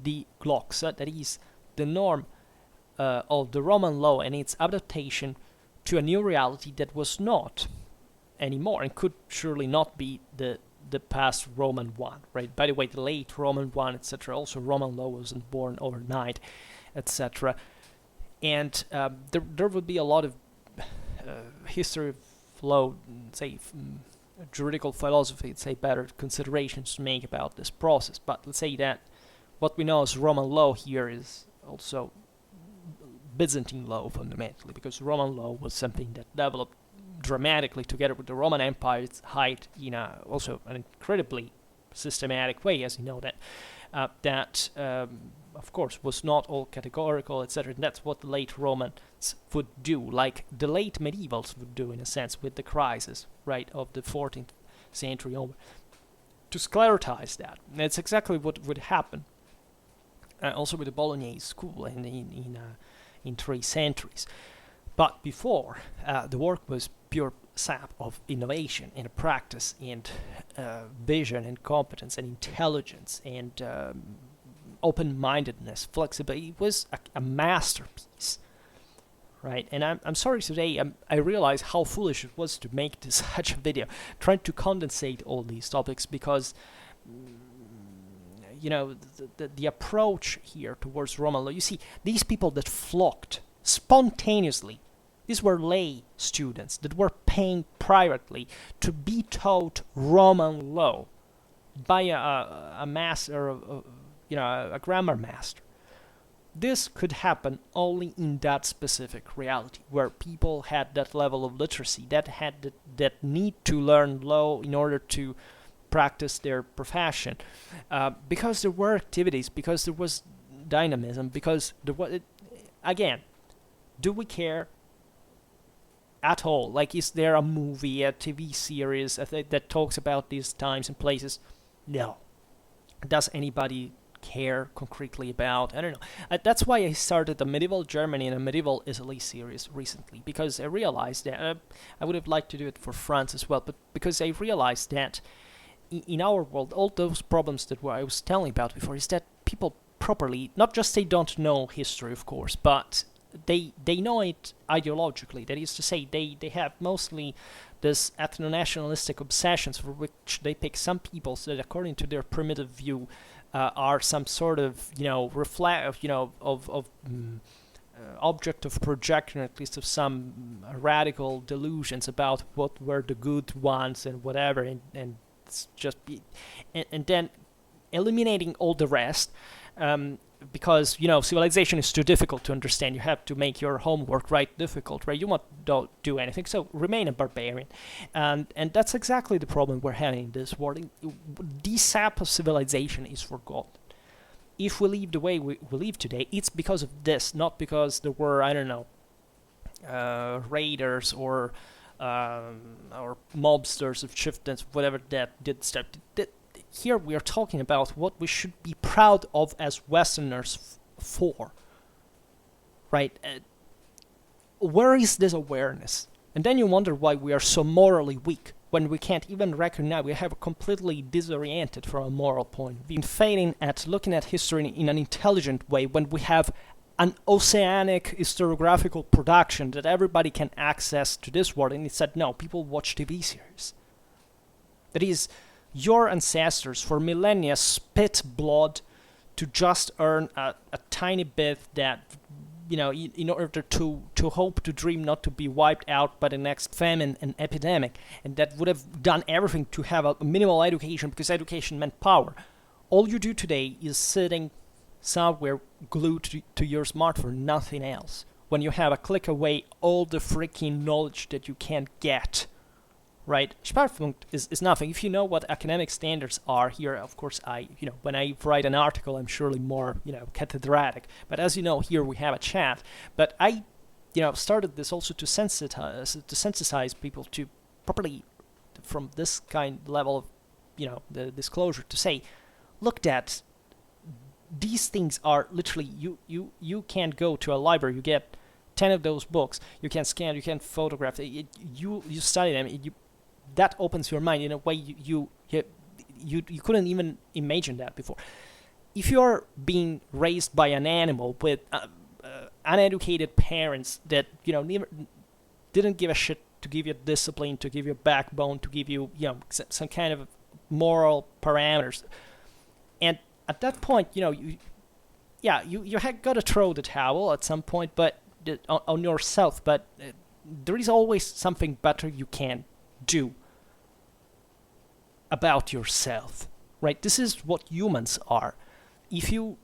the gloxa, that is, the norm of the Roman law and its adaptation to a new reality that was not anymore and could surely not be the past Roman one, right? By the way, the late Roman one, etc. Also, Roman law wasn't born overnight, etc. And there would be a lot of history of law, say, juridical philosophy, say, better considerations to make about this process. But let's say that what we know as Roman law here is also Byzantine law fundamentally, because Roman law was something that developed dramatically together with the Roman Empire's height in also an incredibly systematic way, as you know that of course was not all categorical, etc. And that's what the late Romans would do, like the late medievals would do in a sense with the crisis, right, of the 14th century over, to sclerotize that. And that's exactly what would happen also with the Bolognese school in 3 centuries. But before, the work was pure sap of innovation and practice and vision and competence and intelligence and open-mindedness, flexibility. It was a masterpiece, right? And I'm sorry today, I realize how foolish it was to make this such a video, trying to condensate all these topics, because the approach here towards Roman law, you see, these people that flocked spontaneously, these were lay students that were paying privately to be taught Roman law by a master, a grammar master. This could happen only in that specific reality, where people had that level of literacy, that need to learn law in order to practice their profession, because there were activities, because there was dynamism, because there was, again, do we care at all? Like, is there a movie, a TV series that talks about these times and places? No. Does anybody care concretely about? I don't know. That's why I started a medieval Germany and a medieval Italy series recently, because I realized that I would have liked to do it for France as well, but because I realized that in our world, all those problems that I was telling about before is that people properly, not just they don't know history, of course, but they know it ideologically. That is to say, they have mostly this ethno-nationalistic obsessions for which they pick some people that, according to their primitive view, are some sort of object of projection, at least of some radical delusions about what were the good ones and whatever, and it's just and then eliminating all the rest. Because civilization is too difficult to understand. You have to make your homework difficult. You don't do anything, so remain a barbarian, and that's exactly the problem we're having in this world. The sap of civilization is forgotten. If we live the way we live today, it's because of this, not because there were, I don't know, raiders or mobsters of chieftains, whatever that did stuff. Here we are talking about what we should be proud of as Westerners for, right? Where is this awareness? And then you wonder why we are so morally weak, when we can't even recognize we have completely disoriented from a moral point of view. Failing at looking at history in an intelligent way when we have an oceanic historiographical production that everybody can access to this world, and it said, no, people watch TV series. That is, your ancestors for millennia spit blood to just earn a tiny bit that, in order to hope to dream not to be wiped out by the next famine and epidemic, and that would have done everything to have a minimal education because education meant power. All you do today is sitting somewhere glued to your smartphone, nothing else. When you have a click away all the freaking knowledge that you can get. Right, Schwerpunkt is nothing. If you know what academic standards are here, of course, when I write an article, I'm surely more, cathedratic. But as you know, here we have a chat. But I, started this also to sensitize people to properly, from this kind level of, the disclosure, to say, look, that these things are literally, you can't go to a library, you get 10 of those books, you can scan, you can photograph, you study them, that opens your mind in a way you couldn't even imagine that before. If you're being raised by an animal with uneducated parents that never didn't give a shit to give you discipline, to give you backbone, to give you some kind of moral parameters, and at that point you had got to throw the towel at some point, but on yourself. But there is always something better you can do about yourself, right? This is what humans are. If you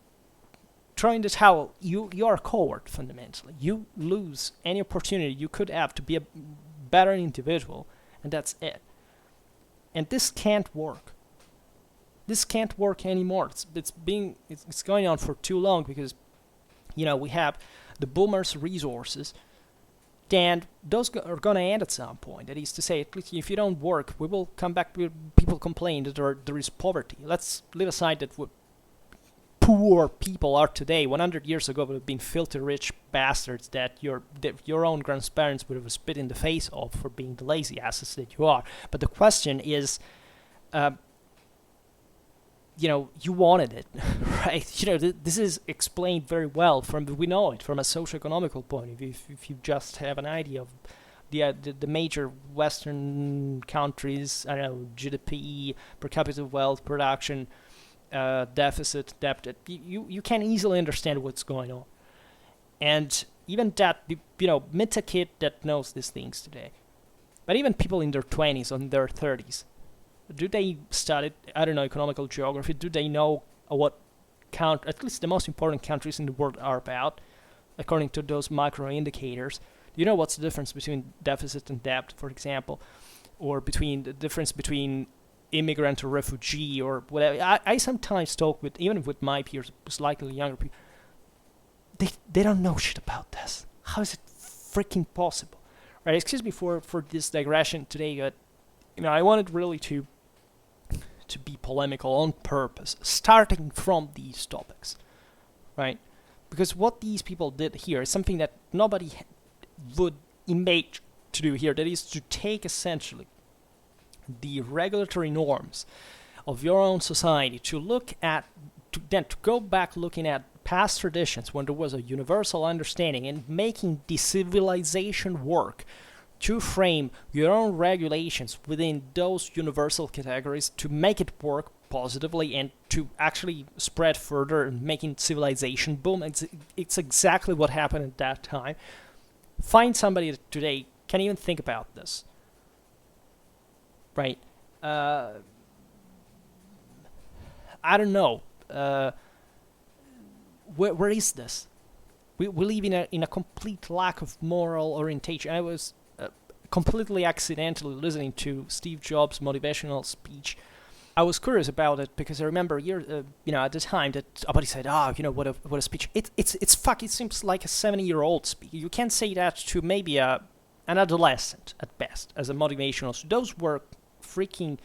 throw in the towel, you are a coward, fundamentally. You lose any opportunity you could have to be a better individual, and that's it. And this can't work. This can't work anymore. It's going on for too long because, we have the boomers' resources, and those are going to end at some point. That is to say, at least if you don't work, we will come back to people complain that there is poverty. Let's leave aside that what poor people are today. 100 years ago would have been filthy rich bastards that your own grandparents would have spit in the face of for being the lazy asses that you are. But the question is, you wanted it, right? This is explained very well we know it from a socio-economical point of view. If you just have an idea of the major Western countries, I don't know, GDP, per capita wealth, production, deficit, debt, you can easily understand what's going on. And even that, meet a kid that knows these things today. But even people in their 20s or in their 30s, do they study, I don't know, economical geography? Do they know what at least the most important countries in the world are about, according to those macro indicators? Do you know what's the difference between deficit and debt, for example? Or between the difference between immigrant or refugee or whatever? I sometimes talk even with my peers, slightly younger people. They don't know shit about this. How is it freaking possible? Right, excuse me for this digression today, but I wanted really to be polemical on purpose, starting from these topics, right? Because what these people did here is something that nobody would imagine to do here. That is to take essentially the regulatory norms of your own society, to look at, to go back looking at past traditions, when there was a universal understanding, and making the civilization work to frame your own regulations within those universal categories to make it work positively and to actually spread further and making civilization boom. It's exactly what happened at that time. Find somebody that today can even think about this, right? I don't know. Where is this? We live in a complete lack of moral orientation. I was completely accidentally listening to Steve Jobs' motivational speech. I was curious about it because I remember at the time that somebody said, what a speech. It seems like a 70-year-old speech. You can't say that to maybe an adolescent at best as a motivational. So those were freaking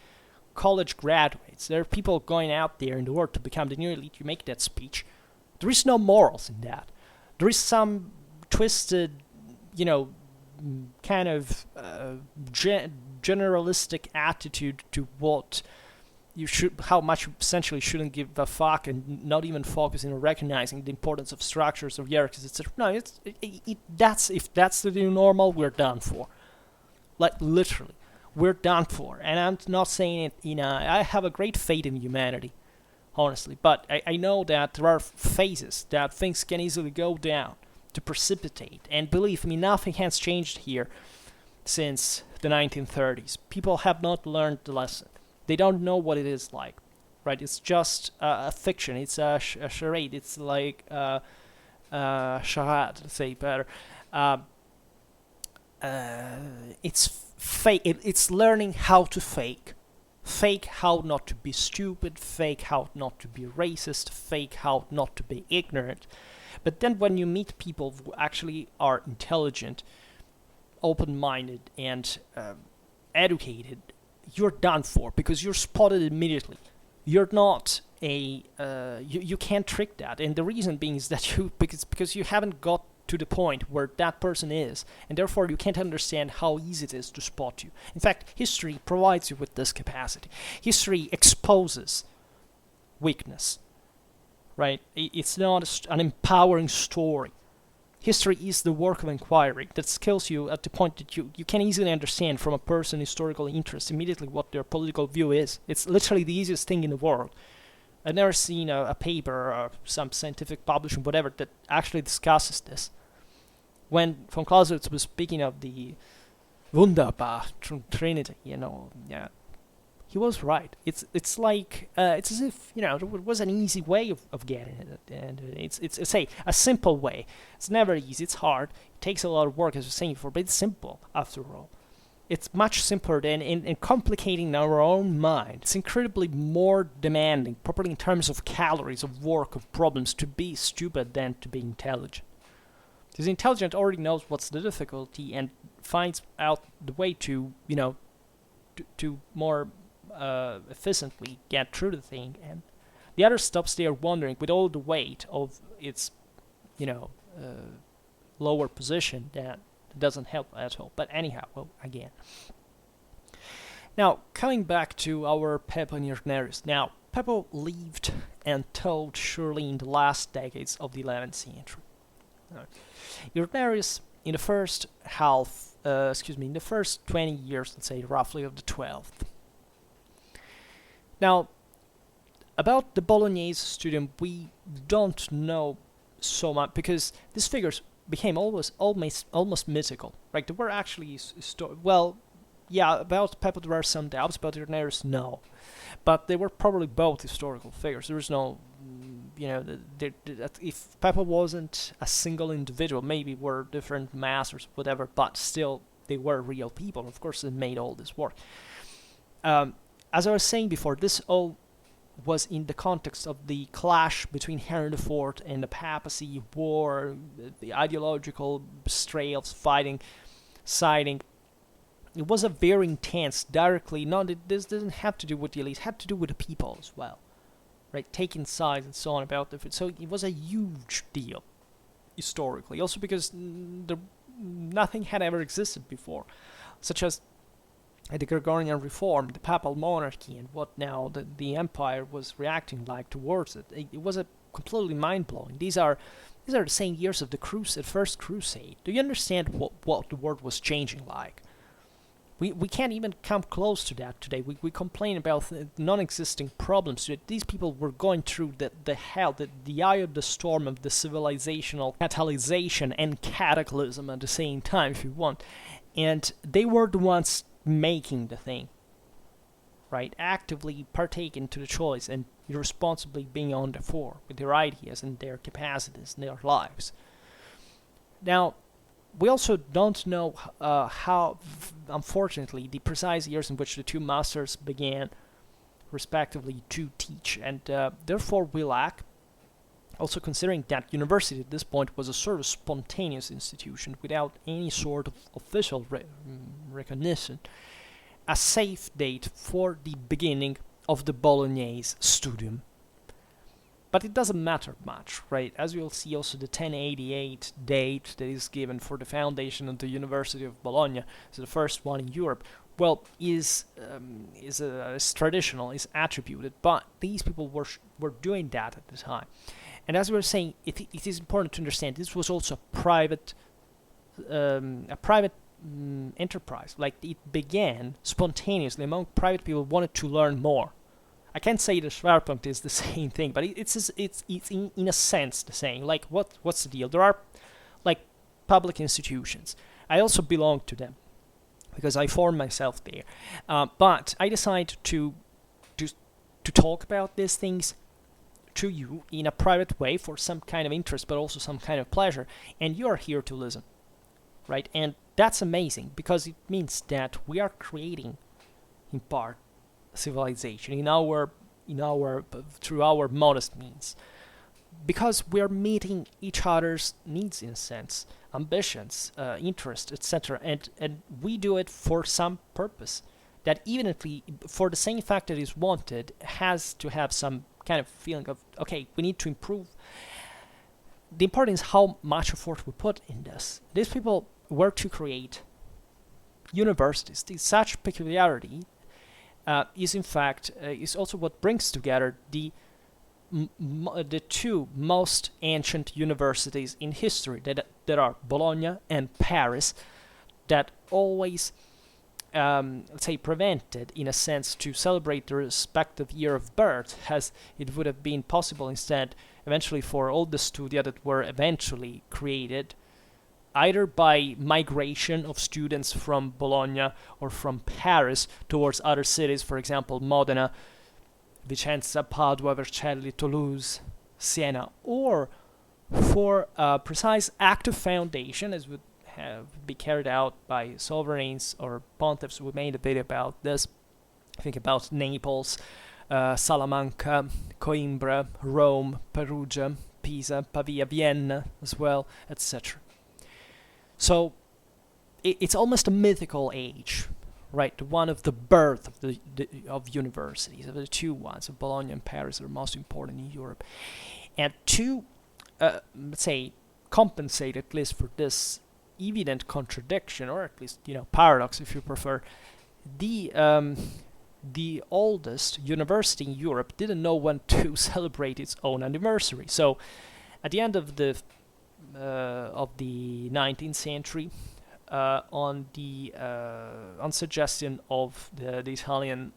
college graduates. There are people going out there in the world to become the new elite. You make that speech. There is no morals in that. There is some twisted, kind of generalistic attitude to what you should, how much you essentially shouldn't give a fuck, and not even focusing on recognizing the importance of structures, of hierarchies, etc. No, if that's the new normal, we're done for. Like literally, we're done for. And I'm not saying it I have a great faith in humanity, honestly, but I know that there are phases that things can easily go down to precipitate. And believe me, nothing has changed here since the 1930s. People have not learned the lesson. They don't know what it is like, right? It's just a fiction. It's a charade. It's like charade, to say better. It's fake. It's learning how to fake. Fake how not to be stupid. Fake how not to be racist. Fake how not to be ignorant. But then when you meet people who actually are intelligent, open-minded, and educated, you're done for because you're spotted immediately. You're not you can't trick that. And the reason being is that because you haven't got to the point where that person is, and therefore you can't understand how easy it is to spot you. In fact, history provides you with this capacity. History exposes weakness. Right? It's not an empowering story. History is the work of inquiry that skills you at the point that you can easily understand from a person's historical interest immediately what their political view is. It's literally the easiest thing in the world. I've never seen a paper or some scientific publication, whatever, that actually discusses this. When von Clausewitz was speaking of the Wunderbar Trinity, he was right. It's like it's as if there was an easy way of getting it, and it's a simple way. It's never easy. It's hard. It takes a lot of work, as I was saying before, but it's simple after all. It's much simpler than in complicating our own mind. It's incredibly more demanding, properly in terms of calories, of work, of problems, to be stupid than to be intelligent. Because intelligent already knows what's the difficulty and finds out the way to to more efficiently get through the thing, and the other stops there wondering with all the weight of its lower position that doesn't help at all. But anyhow, again, now coming back to our Peppo Nernerius. Now Peppo lived and taught surely in the last decades of the 11th century. Nernerius in the first in the first 20 years, let's say roughly, of the 12th. Now, about the Bolognese studium, we don't know so much because these figures became almost mythical. Right? There were actually about Peppo there are some doubts, about Nernerius, no, but they were probably both historical figures. There was no, if Peppo wasn't a single individual, maybe were different masters, whatever, but still they were real people. Of course, they made all this work. As I was saying before, this all was in the context of the clash between Henry IV and the papacy, war, the ideological strails, siding. It was a very intense, directly, this didn't have to do with the elite, it had to do with the people as well. Right, taking sides and so on about it. So it was a huge deal, historically. Also because nothing had ever existed before, such as the Gregorian reform, the papal monarchy, and what now the empire was reacting like towards it. It was a completely mind-blowing. These are the same years of the first crusade. Do you understand what the world was changing like? We can't even come close to that today. We complain about non-existing problems. These people were going through the hell, the eye of the storm of the civilizational catalyzation and cataclysm at the same time, if you want. And they were the ones making the thing, right? Actively partaking to the choice and irresponsibly being on the fore with their ideas and their capacities and their lives. Now, we also don't know how, unfortunately, the precise years in which the two masters began, respectively, to teach, and therefore we lack, also considering that university at this point was a sort of spontaneous institution without any sort of official recognition, a safe date for the beginning of the Bolognese studium. But it doesn't matter much, right? As you'll see, also the 1088 date that is given for the foundation of the University of Bologna, so the first one in Europe, well, is traditional, is attributed, but these people were doing that at the time. And as we were saying, it is important to understand this was also a private enterprise. Like, it began spontaneously among private people who wanted to learn more. I can't say the Schwerpunkt is the same thing, but it's in a sense the same. Like, what's the deal? There are, like, public institutions. I also belong to them because I formed myself there. But I decided to talk about these things to you in a private way for some kind of interest, but also some kind of pleasure. And you are here to listen, right? And that's amazing because it means that we are creating, in part, civilization through our modest means, because we are meeting each other's needs in a sense, ambitions, interests, etc., and we do it for some purpose that, even if for the same fact that is wanted, has to have some kind of feeling of, okay, we need to improve. The important is how much effort we put in this. These people were to create universities. Such peculiarity is in fact is also what brings together the two most ancient universities in history that are Bologna and Paris, that always let's say prevented in a sense to celebrate the respective year of birth, as it would have been possible instead eventually for all the studia that were eventually created either by migration of students from Bologna or from Paris towards other cities, for example, Modena, Vicenza, Padua, Vercelli, Toulouse, Siena, or for a precise active foundation, as would be carried out by sovereigns or pontiffs. We made a video about this. Think about Naples, Salamanca, Coimbra, Rome, Perugia, Pisa, Pavia, Vienna as well, etc. So it's almost a mythical age, right? The one of the birth of universities, of the two ones, of Bologna and Paris, are most important in Europe. And to, let's say, compensate at least for this evident contradiction, or at least, paradox if you prefer, the oldest university in Europe didn't know when to celebrate its own anniversary. So at the end of the 19th century, on suggestion of the Italian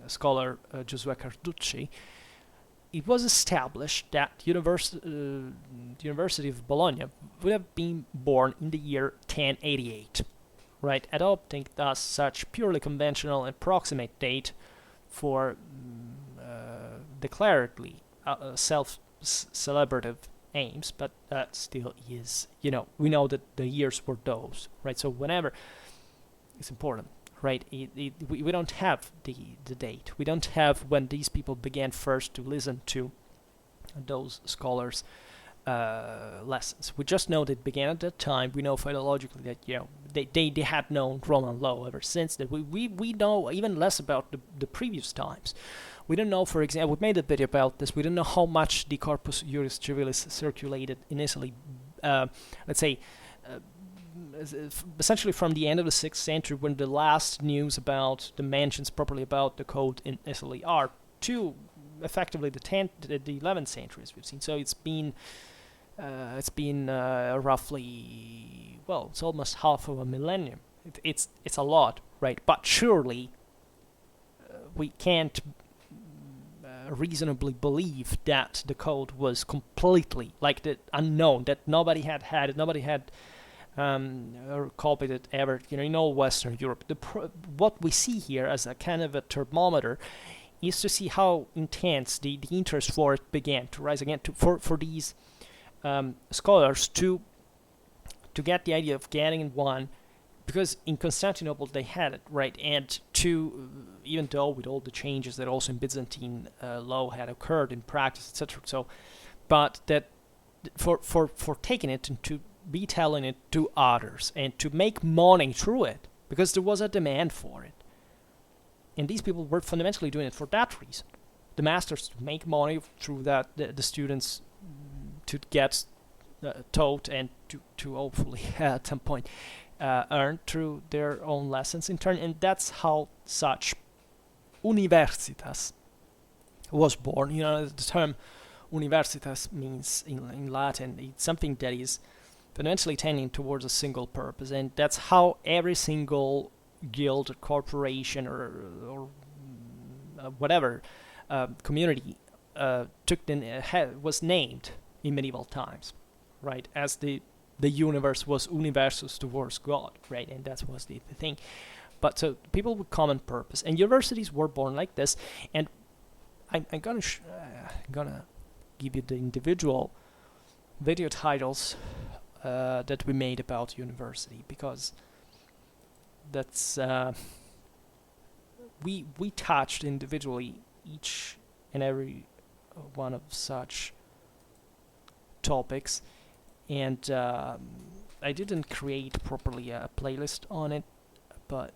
scholar Giosuè Carducci, it was established that the University of Bologna would have been born in the year 1088, right, adopting thus such purely conventional and approximate date for declaredly self-celebrative aims, but that still is, we know that the years were those, right? So whenever it's important, right? We don't have the date. We don't have when these people began first to listen to those scholars' lessons. We just know that it began at that time. We know philologically that they had known Roman law ever since. That we know even less about the previous times. We don't know, for example, we made a video about this. We don't know how much the Corpus Juris Civilis circulated initially. Let's say. Essentially from the end of the 6th century, when the last news about the mentions properly about the code in Italy are, to effectively the 11th centuries we've seen. So it's been roughly, well, it's almost half of a millennium. It's a lot, right? But surely we can't reasonably believe that the code was completely like the unknown, that nobody had it, nobody had copied it ever, in all Western Europe. What we see here as a kind of a thermometer is to see how intense the interest for it began to rise again, for these scholars to get the idea of getting one, because in Constantinople they had it, right? And to, even though with all the changes that also in Byzantine law had occurred in practice, etc. So, but that for taking it and to be telling it to others and to make money through it, because there was a demand for it. And these people were fundamentally doing it for that reason. The masters to make money through that, the students to get taught and to hopefully at some point earn through their own lessons in turn. And that's how such universitas was born. The term universitas means in Latin, it's something that is fundamentally tending towards a single purpose, and that's how every single guild or corporation or whatever community was named in medieval times, right? As the universe was universus towards God, right? And that was the thing. But so people with common purpose, and universities were born like this. And I'm gonna give you the individual video titles that we made about university, because that's we touched individually each and every one of such topics, and I didn't create properly a playlist on it, but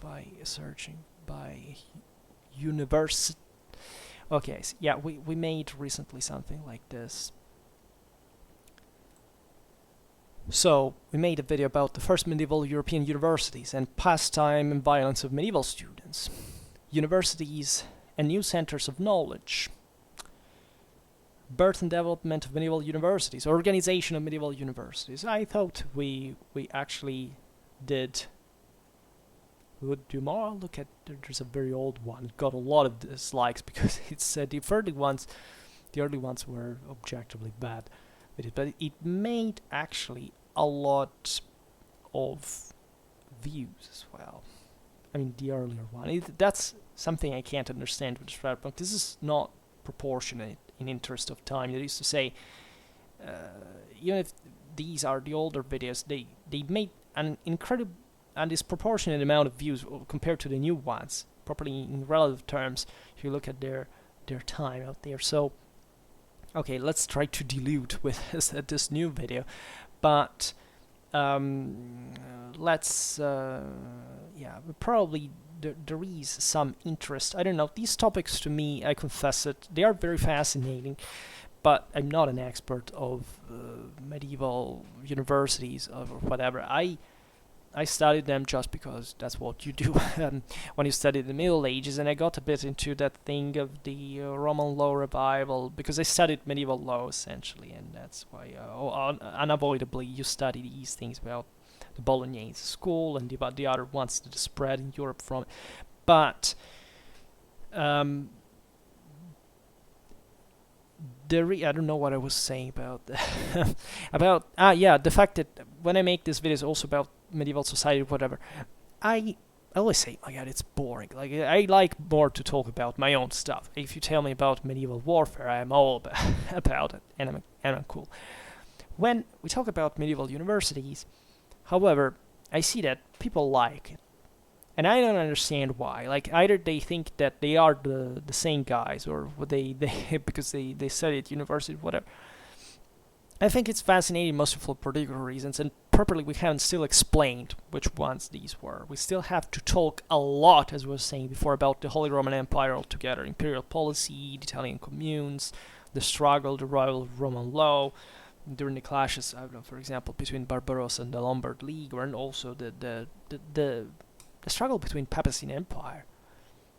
by searching by university, okay, so yeah, we made recently something like this. So we made a video about the first medieval European universities and pastime and violence of medieval students, universities and new centers of knowledge, birth and development of medieval universities, organization of medieval universities. I thought we actually did. We would do more. Look at, there's a very old one. It got a lot of dislikes because it's the early ones were objectively bad with it, but it made actually a lot of views as well. I mean, the earlier one. That's something I can't understand with Schwerpunkt. This is not proportionate in interest of time. They used to say, even if these are the older videos, they made an incredible and disproportionate amount of views compared to the new ones, properly in relative terms, if you look at their time out there. So, okay, let's try to dilute with this new video, but let's, probably there is some interest. I don't know, these topics to me, I confess it, they are very fascinating, but I'm not an expert of medieval universities or whatever. I studied them just because that's what you do when you study the Middle Ages, and I got a bit into that thing of the Roman law revival because I studied medieval law essentially, and that's why unavoidably you study these things about the Bolognese school and the other ones that spread in Europe from it. But I don't know what I was saying about the fact that when I make these videos also about medieval society or whatever, I always say, my god, it's boring. Like, I like more to talk about my own stuff. If you tell me about medieval warfare, I'm all about it, and I'm cool. When we talk about medieval universities, however, I see that people like it, and I don't understand why. Like, either they think that they are the same guys, or they because they study at university, whatever. I think it's fascinating mostly for particular reasons, and properly we haven't still explained which ones these were. We still have to talk a lot, as we were saying before, about the Holy Roman Empire altogether, imperial policy, the Italian communes, the struggle, the rival of Roman law, during the clashes, I don't know, for example, between Barbarossa and the Lombard League, and also the struggle between papacy and empire,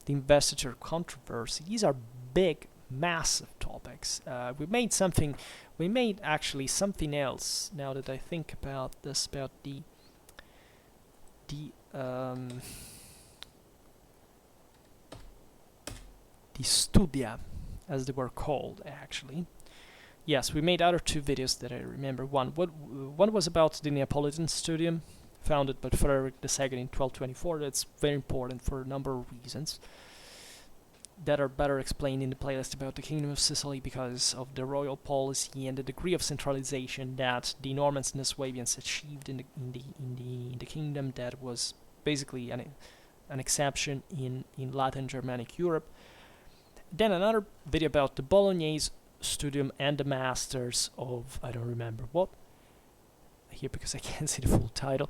the investiture controversy. These are big, massive topics. We made actually something else. Now that I think about this, about the studia, as they were called, actually. Yes, we made other two videos that I remember. One was about the Neapolitan Studium, founded by Frederick II in 1224. That's very important for a number of reasons that are better explained in the playlist about the Kingdom of Sicily, because of the royal policy and the degree of centralization that the Normans and the Swabians achieved in the kingdom. That was basically an exception in Latin Germanic Europe. Then another video about the Bolognese Studium and the Masters of, I don't remember what here because I can't see the full title,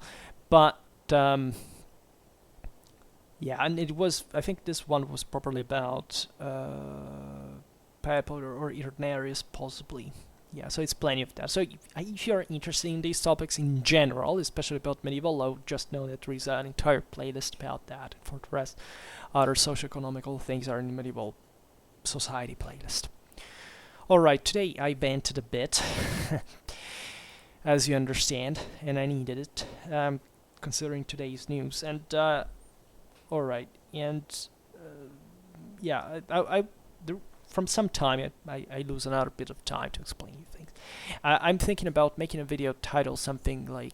but yeah, and it was, I think this one was properly about Pep or Irenaeus, possibly. Yeah, so it's plenty of that. So if you're interested in these topics in general, especially about medieval law, just know that there is an entire playlist about that. And for the rest, other socio-economical things are in the medieval society playlist. Alright, today I vented a bit, as you understand, and I needed it, considering today's news. And alright, and yeah, from some time I lose another bit of time to explain things. I'm thinking about making a video titled something like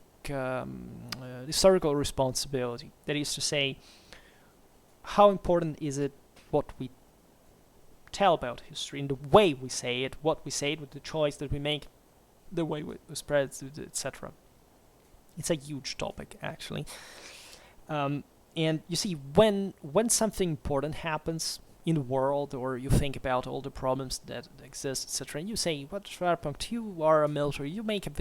historical responsibility. That is to say, how important is it what we tell about history, in the way we say it, what we say it, with the choice that we make, the way we spread it, etc. It's a huge topic, actually. And you see, when something important happens in the world, or you think about all the problems that exist, etc., and you say, "What, Schwerpunkt, you are a military, you make a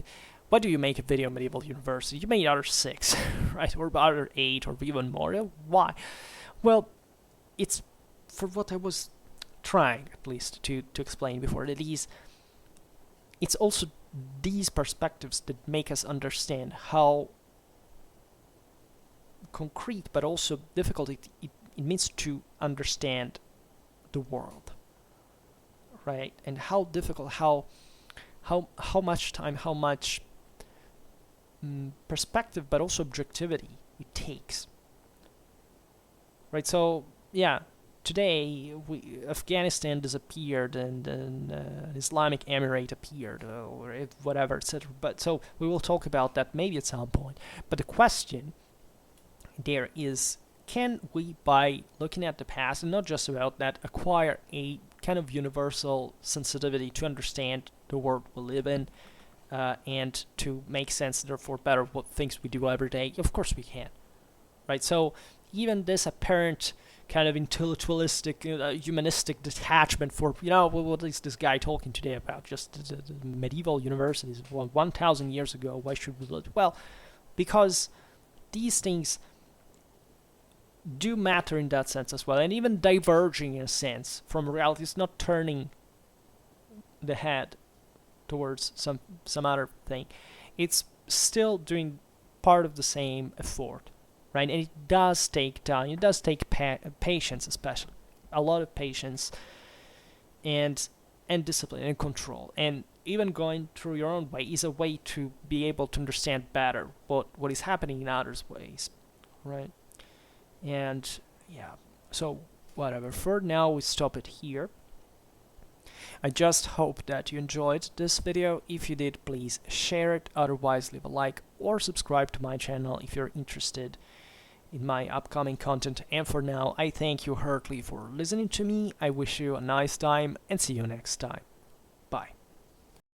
why do you make a video on medieval university? You made other 6, right, or other 8, or even more. Why?" Well, it's for what I was trying, at least, to explain before. That is, it's also these perspectives that make us understand how concrete but also difficult it means to understand the world, right? And how difficult, how much time, how much perspective, but also objectivity it takes, right? So yeah, today Afghanistan disappeared and Islamic Emirate appeared, or whatever, etc. But so we will talk about that maybe at some point. But the question there is, can we, by looking at the past, and not just about that, acquire a kind of universal sensitivity to understand the world we live in, and to make sense, therefore, better what things we do every day? Of course we can, right? So even this apparent kind of intellectualistic, humanistic detachment for, what is this guy talking today about? Just the medieval universities, 1,000 years ago, why should we look? Well, because these things do matter in that sense as well, and even diverging in a sense from reality. Is not turning the head towards some other thing. It's still doing part of the same effort, right? And it does take time. It does take patience, especially a lot of patience, and discipline and control. And even going through your own way is a way to be able to understand better what is happening in others' ways, right? And yeah, so whatever. For now, we stop it here. I just hope that you enjoyed this video. If you did, please share it. Otherwise, leave a like or subscribe to my channel if you're interested in my upcoming content. And for now, I thank you heartily for listening to me. I wish you a nice time and see you next time.